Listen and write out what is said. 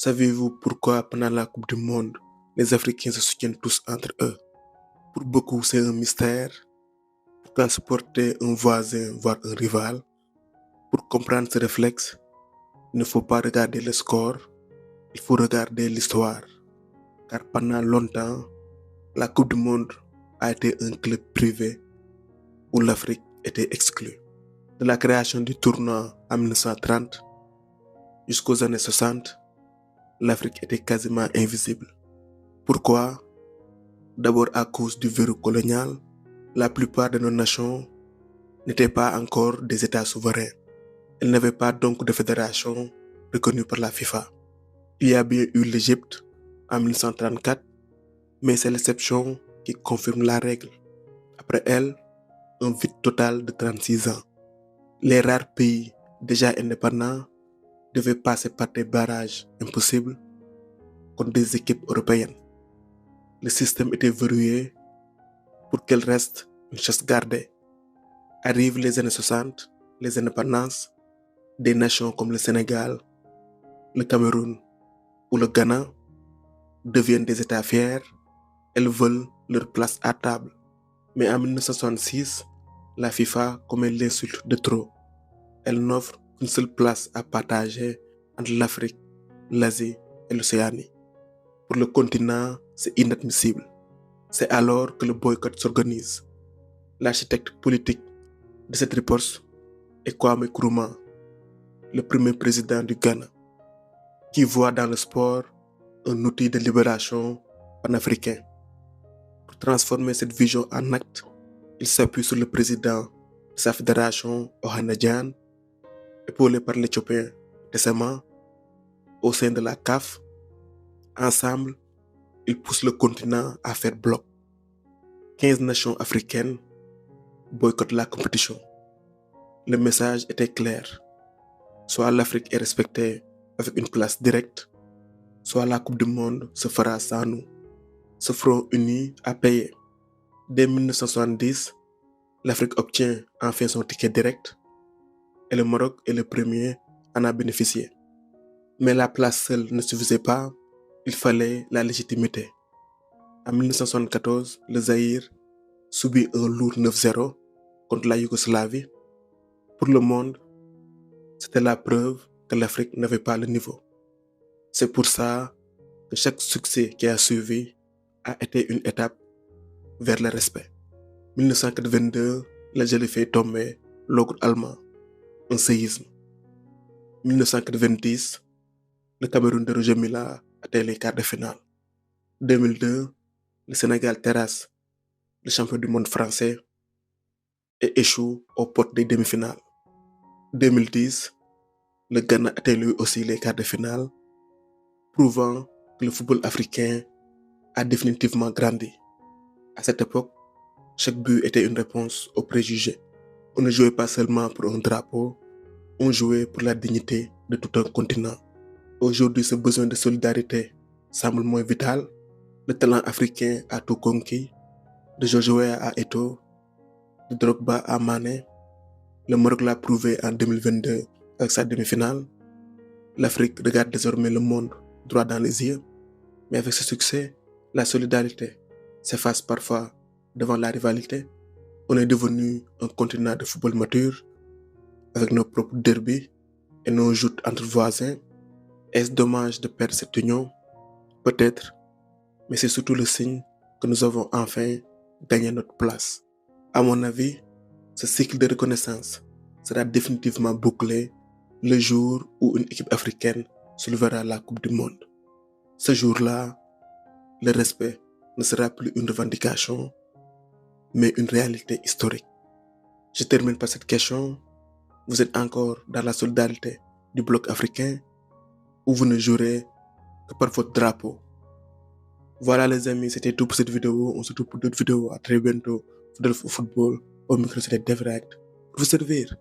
Savez-vous pourquoi pendant la Coupe du Monde, les Africains se soutiennent tous entre eux? Pour beaucoup, c'est un mystère. Pourquoi supporter un voisin, voire un rival? Pour comprendre ce réflexe, il ne faut pas regarder le score, il faut regarder l'histoire. Car pendant longtemps, la Coupe du Monde a été un club privé où l'Afrique était exclue. De la création du tournoi en 1930 jusqu'aux années 60, l'Afrique était quasiment invisible. Pourquoi? D'abord à cause du verrou colonial, la plupart de nos nations n'étaient pas encore des États souverains. Elles n'avaient pas donc de fédération reconnue par la FIFA. Il y a bien eu l'Égypte en 1934, mais c'est l'exception qui confirme la règle. Après elle, un vide total de 36 ans. Les rares pays déjà indépendants devaient passer par des barrages impossibles contre des équipes européennes. Le système était verrouillé pour qu'elle reste une chasse gardée. Arrivent les années 60, les indépendances, des nations comme le Sénégal, le Cameroun ou le Ghana deviennent des États fiers. Elles veulent leur place à table. Mais en 1966, la FIFA commet l'insulte de trop. Elle n'offre qu'une seule place à partager entre l'Afrique, l'Asie et l'Océanie. Pour le continent, c'est inadmissible. C'est alors que le boycott s'organise. L'architecte politique de cette riposte est Kwame Nkrumah, le premier président du Ghana, qui voit dans le sport un outil de libération panafricain. Pour transformer cette vision en acte, il s'appuie sur le président de sa fédération, Ohana Diane, épaulé par l'Éthiopien Tessema, au sein de la CAF. Ensemble, ils poussent le continent à faire bloc. 15 nations africaines boycottent la compétition. Le message était clair. Soit l'Afrique est respectée avec une place directe, soit la Coupe du Monde se fera sans nous. Ce front uni a payé. Dès 1970, l'Afrique obtient enfin son ticket direct et le Maroc est le premier à en bénéficier. Mais la place seule ne suffisait pas, il fallait la légitimité. En 1974, le Zaïre subit un lourd 9-0 contre la Yougoslavie. Pour le monde, c'était la preuve que l'Afrique n'avait pas le niveau. C'est pour ça que chaque succès qui a suivi a été une étape vers le respect. 1982, l'Algérie fait tomber l'ogre allemand, un séisme. 1990, le Cameroun de Roger Mila atteint les quarts de finale. 2002, le Sénégal terrasse le champion du monde français et échoue aux portes des demi-finales. 2010, le Ghana atteint lui aussi les quarts de finale, prouvant que le football africain a définitivement grandi. À cette époque, chaque but était une réponse aux préjugés. On ne jouait pas seulement pour un drapeau, on jouait pour la dignité de tout un continent. Aujourd'hui, ce besoin de solidarité semble moins vital. Le talent africain a tout conquis, de George Weah à Eto'o, de Drogba à Mané. Le Maroc l'a prouvé en 2022 avec sa demi-finale. L'Afrique regarde désormais le monde droit dans les yeux. Mais avec ce succès, la solidarité s'efface parfois devant la rivalité. On est devenu un continent de football mature, avec nos propres derbys et nos joutes entre voisins. Est-ce dommage de perdre cette union? Peut-être, mais c'est surtout le signe que nous avons enfin gagné notre place. À mon avis, ce cycle de reconnaissance sera définitivement bouclé le jour où une équipe africaine soulèvera la Coupe du Monde. Ce jour-là, le respect ne sera plus une revendication, mais une réalité historique. Je termine par cette question. Vous êtes encore dans la solidarité du bloc africain ou vous ne jouerez que par votre drapeau? Voilà les amis, c'était tout pour cette vidéo. On se retrouve pour d'autres vidéos. À très bientôt. Fidèle au football, au micro, c'était Devract. Pour vous servir.